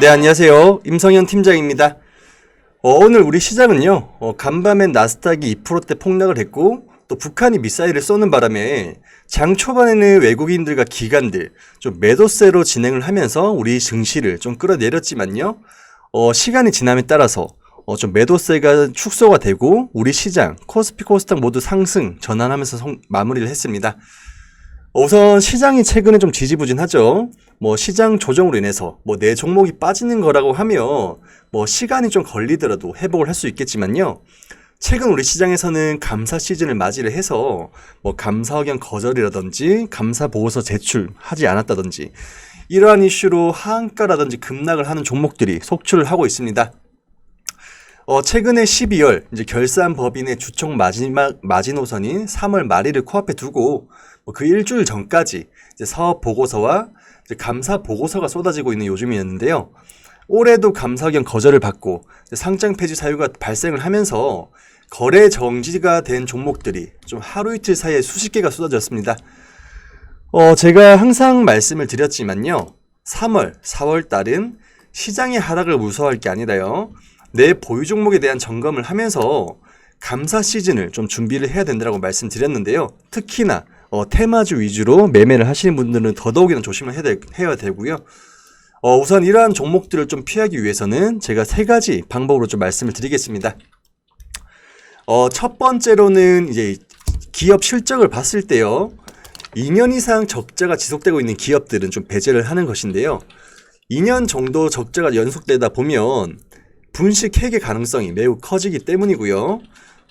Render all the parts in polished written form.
네, 안녕하세요. 임성현 팀장입니다. 오늘 우리 시장은요, 간밤에 나스닥이 2%대 폭락을 했고, 또 북한이 미사일을 쏘는 바람에 장 초반에는 외국인들과 기관들 좀 매도세로 진행을 하면서 우리 증시를 좀 끌어내렸지만요, 시간이 지남에 따라서 좀 매도세가 축소가 되고 우리 시장 코스피 코스닥 모두 상승 전환하면서 마무리를 했습니다. 우선 시장이 최근에 좀 지지부진하죠. 시장 조정으로 인해서 내 종목이 빠지는 거라고 하며 시간이 좀 걸리더라도 회복을 할 수 있겠지만요. 최근 우리 시장에서는 감사 시즌을 맞이를 해서 감사 의견 거절이라든지 감사 보고서 제출하지 않았다든지 이러한 이슈로 하한가라든지 급락을 하는 종목들이 속출을 하고 있습니다. 최근에 12월 이제 결산 법인의 주총 마지막 마지노선인 3월 말일을 코앞에 두고 그 일주일 전까지 이제 사업 보고서와 이제 감사 보고서가 쏟아지고 있는 요즘이었는데요. 올해도 감사 의견 거절을 받고 상장 폐지 사유가 발생을 하면서 거래 정지가 된 종목들이 좀 하루 이틀 사이에 수십 개가 쏟아졌습니다. 제가 항상 말씀을 드렸지만요. 3월, 4월 달은 시장의 하락을 무서워할 게 아니라요. 내 보유 종목에 대한 점검을 하면서 감사 시즌을 좀 준비를 해야 된다고 말씀드렸는데요. 특히나 테마주 위주로 매매를 하시는 분들은 더더욱이나 조심을 해야 되고요. 우선 이러한 종목들을 좀 피하기 위해서는 제가 세 가지 방법으로 좀 말씀을 드리겠습니다. 첫 번째로는 이제 기업 실적을 봤을 때요. 2년 이상 적자가 지속되고 있는 기업들은 좀 배제를 하는 것인데요. 2년 정도 적자가 연속되다 보면 분식 회계 가능성이 매우 커지기 때문이고요.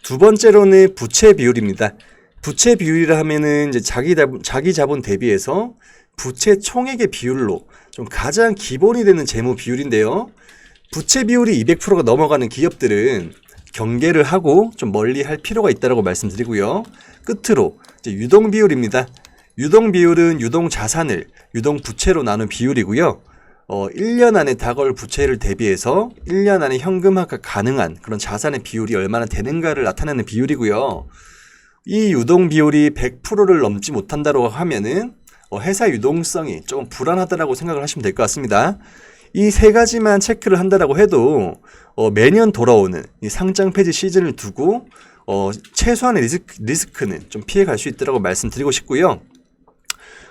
두 번째로는 부채 비율입니다. 부채 비율이라 하면은 이제 자기 자본 대비해서 부채 총액의 비율로 좀 가장 기본이 되는 재무 비율인데요. 부채 비율이 200%가 넘어가는 기업들은 경계를 하고 좀 멀리 할 필요가 있다고 말씀드리고요. 끝으로 이제 유동 비율입니다. 유동 비율은 유동 자산을 유동 부채로 나눈 비율이고요. 1년 안에 다가올 부채를 대비해서 1년 안에 현금화가 가능한 그런 자산의 비율이 얼마나 되는가를 나타내는 비율이고요. 이 유동 비율이 100%를 넘지 못한다고 하면은 회사 유동성이 조금 불안하다고 생각을 하시면 될 것 같습니다. 이 세 가지만 체크를 한다고 해도 매년 돌아오는 이 상장 폐지 시즌을 두고 최소한의 리스크는 좀 피해갈 수 있다고 말씀드리고 싶고요.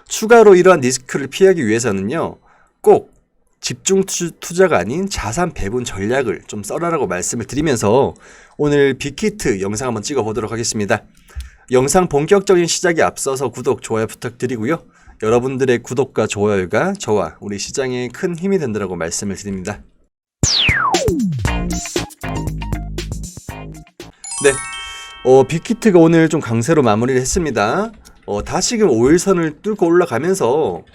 추가로 이러한 리스크를 피하기 위해서는요. 꼭 집중 투자가 아닌 자산 배분 전략을 좀 써라라고 말씀을 드리면서 오늘 빅히트 영상 한번 찍어 보도록 하겠습니다. 영상 본격적인 시작에 앞서서 구독, 좋아요 부탁드리고요. 여러분들의 구독과 좋아요가 저와 우리 시장에 큰 힘이 된다고 말씀을 드립니다. 네, 빅히트가 오늘 좀 강세로 마무리를 했습니다. 다시금 5일선을 뚫고 올라가면서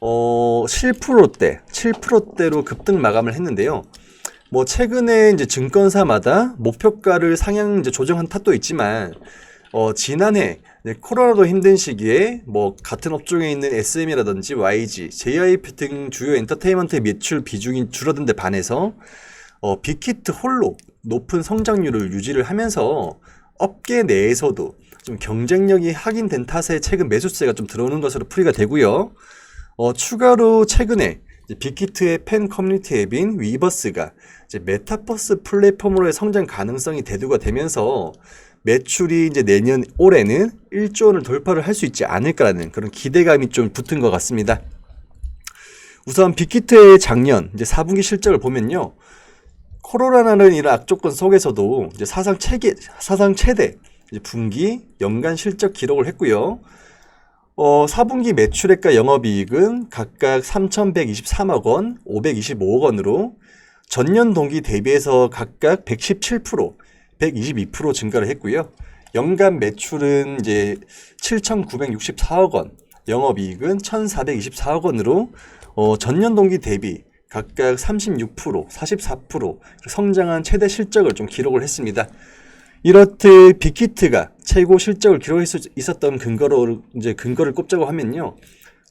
7%대로 급등 마감을 했는데요. 최근에 이제 증권사마다 목표가를 상향 이제 조정한 탓도 있지만, 지난해 코로나도 힘든 시기에 같은 업종에 있는 SM이라든지 YG, JYP 등 주요 엔터테인먼트의 매출 비중이 줄어든 데 반해서 빅히트 홀로 높은 성장률을 유지를 하면서 업계 내에서도 좀 경쟁력이 확인된 탓에 최근 매수세가 좀 들어오는 것으로 풀이가 되고요. 추가로 최근에 빅히트의 팬 커뮤니티 앱인 위버스가 이제 메타버스 플랫폼으로의 성장 가능성이 대두가 되면서 매출이 이제 내년 올해는 1조 원을 돌파를 할 수 있지 않을까라는 그런 기대감이 좀 붙은 것 같습니다. 우선 빅히트의 작년 이제 4분기 실적을 보면요. 코로나라는 이런 악조건 속에서도 이제 사상 최대 이제 분기 연간 실적 기록을 했고요. 4분기 매출액과 영업이익은 각각 3,123억 원, 525억 원으로 전년 동기 대비해서 각각 117%, 122% 증가를 했고요. 연간 매출은 이제 7,964억 원, 영업이익은 1,424억 원으로 전년 동기 대비 각각 36%, 44% 성장한 최대 실적을 좀 기록을 했습니다. 이렇듯 빅히트가 최고 실적을 기록할 수 있었던 근거를 꼽자고 하면요.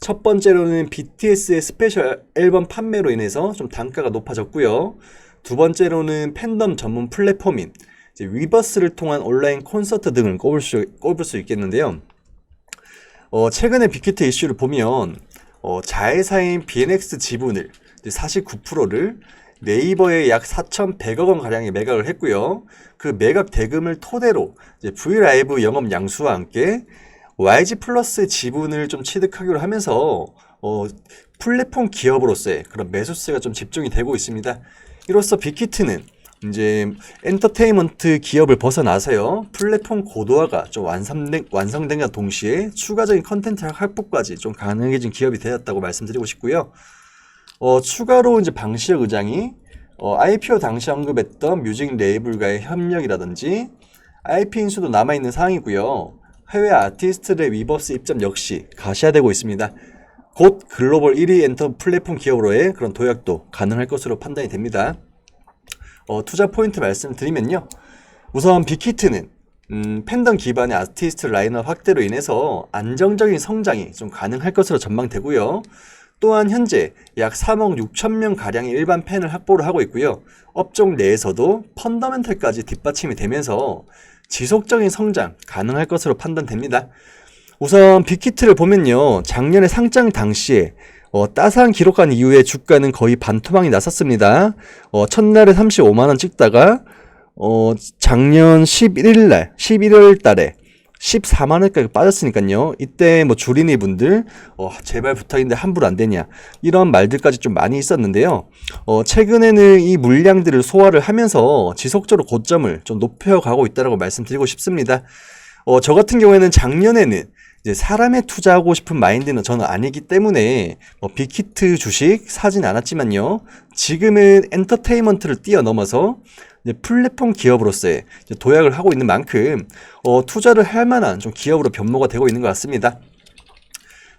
첫 번째로는 BTS의 스페셜 앨범 판매로 인해서 좀 단가가 높아졌고요. 두 번째로는 팬덤 전문 플랫폼인 위버스를 통한 온라인 콘서트 등을 꼽을 수 있겠는데요. 최근에 빅히트 이슈를 보면 자회사인 BNX 지분을 49%를 네이버에 약 4,100억 원 가량의 매각을 했고요. 그 매각 대금을 토대로 이제 브이라이브 영업 양수와 함께 YG 플러스 지분을 좀 취득하기로 하면서 플랫폼 기업으로서의 그런 매수세가 좀 집중이 되고 있습니다. 이로써 빅히트는 이제 엔터테인먼트 기업을 벗어나서요, 플랫폼 고도화가 좀 완성된과 동시에 추가적인 컨텐츠 확보까지 좀 가능해진 기업이 되었다고 말씀드리고 싶고요. 추가로 이제 방시혁 의장이 IPO 당시 언급했던 뮤직 레이블과의 협력이라든지 IP 인수도 남아있는 상황이고요. 해외 아티스트의 위버스 입점 역시 가시화되고 있습니다. 곧 글로벌 1위 엔터 플랫폼 기업으로의 그런 도약도 가능할 것으로 판단이 됩니다. 투자 포인트 말씀드리면요. 우선 빅히트는 팬덤 기반의 아티스트 라인업 확대로 인해서 안정적인 성장이 좀 가능할 것으로 전망되고요. 또한 현재 약 3억 6천 명 가량의 일반 팬을 확보를 하고 있고요. 업종 내에서도 펀더멘털까지 뒷받침이 되면서 지속적인 성장 가능할 것으로 판단됩니다. 우선 빅히트를 보면요, 작년에 상장 당시에 따스한 기록한 이후에 주가는 거의 반토막이 났었습니다. 첫날에 35만원 찍다가 작년 11월 달에 14만원까지 빠졌으니까요. 이때 뭐 주린이 분들 제발 부탁인데 환불 안 되냐, 이런 말들까지 좀 많이 있었는데요. 최근에는 이 물량들을 소화를 하면서 지속적으로 고점을 좀 높여가고 있다고 말씀드리고 싶습니다. 저 같은 경우에는 작년에는 이제 사람에 투자하고 싶은 마인드는 저는 아니기 때문에 빅히트 주식 사진 않았지만요. 지금은 엔터테인먼트를 뛰어넘어서 이제 플랫폼 기업으로서의 이제 도약을 하고 있는 만큼 투자를 할 만한 좀 기업으로 변모가 되고 있는 것 같습니다.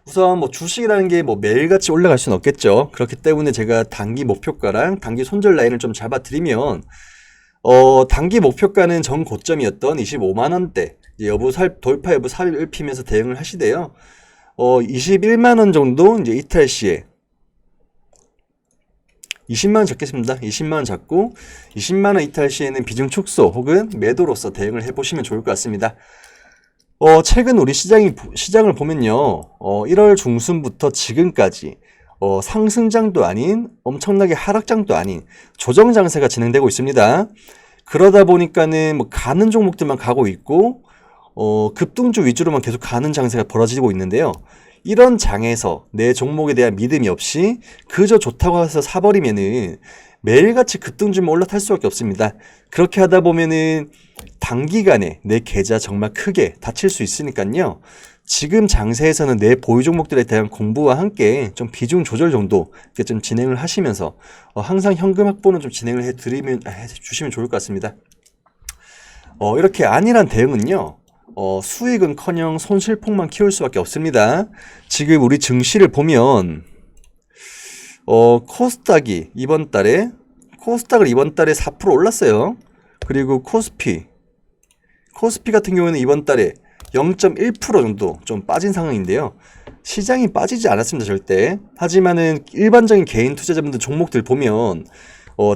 우선 주식이라는 게 매일같이 올라갈 수는 없겠죠. 그렇기 때문에 제가 단기 목표가랑 단기 손절 라인을 좀 잡아드리면 단기 목표가는 전 고점이었던 25만원대 돌파 여부 살피면서 대응을 하시되요. 21만원 정도 이제 이탈 시에 20만원 잡겠습니다. 20만원 잡고 20만원 이탈 시에는 비중 축소 혹은 매도로서 대응을 해보시면 좋을 것 같습니다. 최근 우리 시장을 보면요, 1월 중순부터 지금까지 상승장도 아닌 엄청나게 하락장도 아닌 조정 장세가 진행되고 있습니다. 그러다 보니까는 가는 종목들만 가고 있고 급등주 위주로만 계속 가는 장세가 벌어지고 있는데요. 이런 장에서 내 종목에 대한 믿음이 없이 그저 좋다고 해서 사버리면은 매일같이 급등주만 올라탈 수밖에 없습니다. 그렇게 하다 보면은 단기간에 내 계좌 정말 크게 다칠 수 있으니까요. 지금 장세에서는 내 보유 종목들에 대한 공부와 함께 좀 비중 조절 정도 이렇게 좀 진행을 하시면서 항상 현금 확보는 좀 진행을 해주시면 좋을 것 같습니다. 이렇게 안일한 대응은요, 수익은 커녕 손실폭만 키울 수밖에 없습니다. 지금 우리 증시를 보면 코스닥을 이번 달에 4% 올랐어요. 그리고 코스피 같은 경우에는 이번 달에 0.1% 정도 좀 빠진 상황인데요. 시장이 빠지지 않았습니다, 절대. 하지만은 일반적인 개인 투자자분들 종목들 보면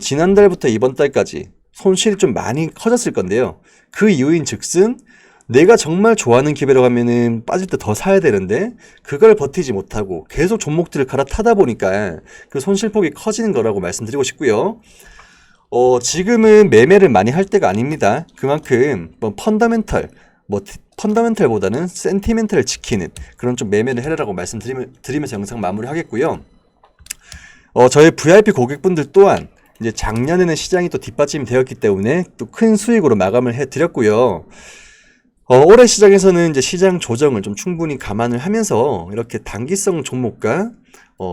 지난달부터 이번 달까지 손실이 좀 많이 커졌을 건데요. 그 이유인 즉슨 내가 정말 좋아하는 기회로 가면은 빠질 때 더 사야 되는데 그걸 버티지 못하고 계속 종목들을 갈아타다 보니까 그 손실폭이 커지는 거라고 말씀드리고 싶고요. 지금은 매매를 많이 할 때가 아닙니다. 그만큼 펀더멘털보다는 센티멘털을 지키는 그런 좀 매매를 해라라고 말씀드리면서 영상 마무리하겠고요. 저희 VIP 고객분들 또한 이제 작년에는 시장이 또 뒷받침이 되었기 때문에 또 큰 수익으로 마감을 해드렸고요. 올해 시장에서는 이제 시장 조정을 좀 충분히 감안을 하면서 이렇게 단기성 종목과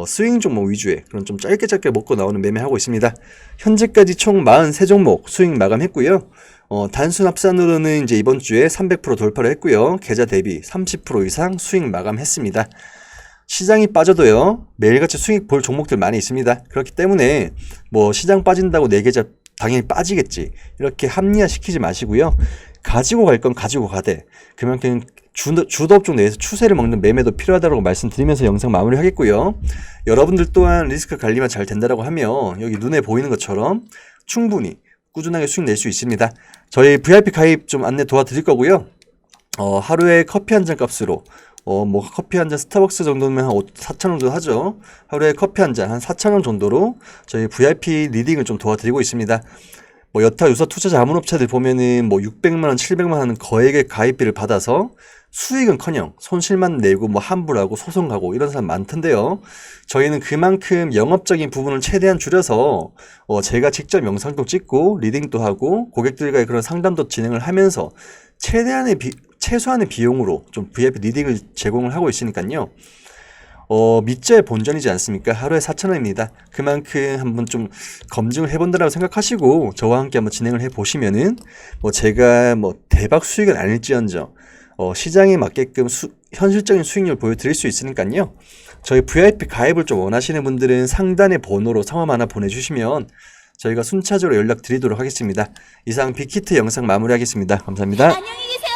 스윙 종목 위주의 그런 좀 짧게 먹고 나오는 매매하고 있습니다. 현재까지 총 43종목 수익 마감했고요. 단순 합산으로는 이제 이번 주에 300% 돌파를 했고요. 계좌 대비 30% 이상 수익 마감했습니다. 시장이 빠져도요, 매일같이 수익 볼 종목들 많이 있습니다. 그렇기 때문에 시장 빠진다고 내 계좌 당연히 빠지겠지, 이렇게 합리화시키지 마시고요. 가지고 갈 건 가지고 가되 그만큼 주도업종 내에서 추세를 먹는 매매도 필요하다고 말씀드리면서 영상 마무리하겠고요. 여러분들 또한 리스크 관리만 잘 된다고 하면 여기 눈에 보이는 것처럼 충분히 꾸준하게 수익 낼 수 있습니다. 저희 VIP 가입 좀 안내 도와드릴 거고요. 하루에 커피 한 잔 값으로 뭐 커피 한 잔 스타벅스 정도면 한 4,000원 정도 하죠. 하루에 커피 한 잔 한 4,000원 정도로 저희 VIP 리딩을 좀 도와드리고 있습니다. 뭐 여타 유사 투자 자문업체들 보면은 뭐 600만 원, 700만 원 하는 거액의 가입비를 받아서 수익은커녕 손실만 내고 뭐 환불하고 소송 가고 이런 사람 많던데요. 저희는 그만큼 영업적인 부분을 최대한 줄여서 제가 직접 영상도 찍고 리딩도 하고 고객들과의 그런 상담도 진행을 하면서 최소한의 비용으로 좀 VIP 리딩을 제공을 하고 있으니까요. 밑제 본전이지 않습니까? 하루에 4,000원입니다. 그만큼 한번 좀 검증을 해본다라고 생각하시고 저와 함께 한번 진행을 해보시면은 뭐 제가 뭐 대박 수익은 아닐지언정 시장에 맞게끔 현실적인 수익률 보여드릴 수 있으니까요. 저희 VIP 가입을 좀 원하시는 분들은 상단의 번호로 성함 하나 보내주시면 저희가 순차적으로 연락드리도록 하겠습니다. 이상 빅히트 영상 마무리하겠습니다. 감사합니다. 안녕히 계세요.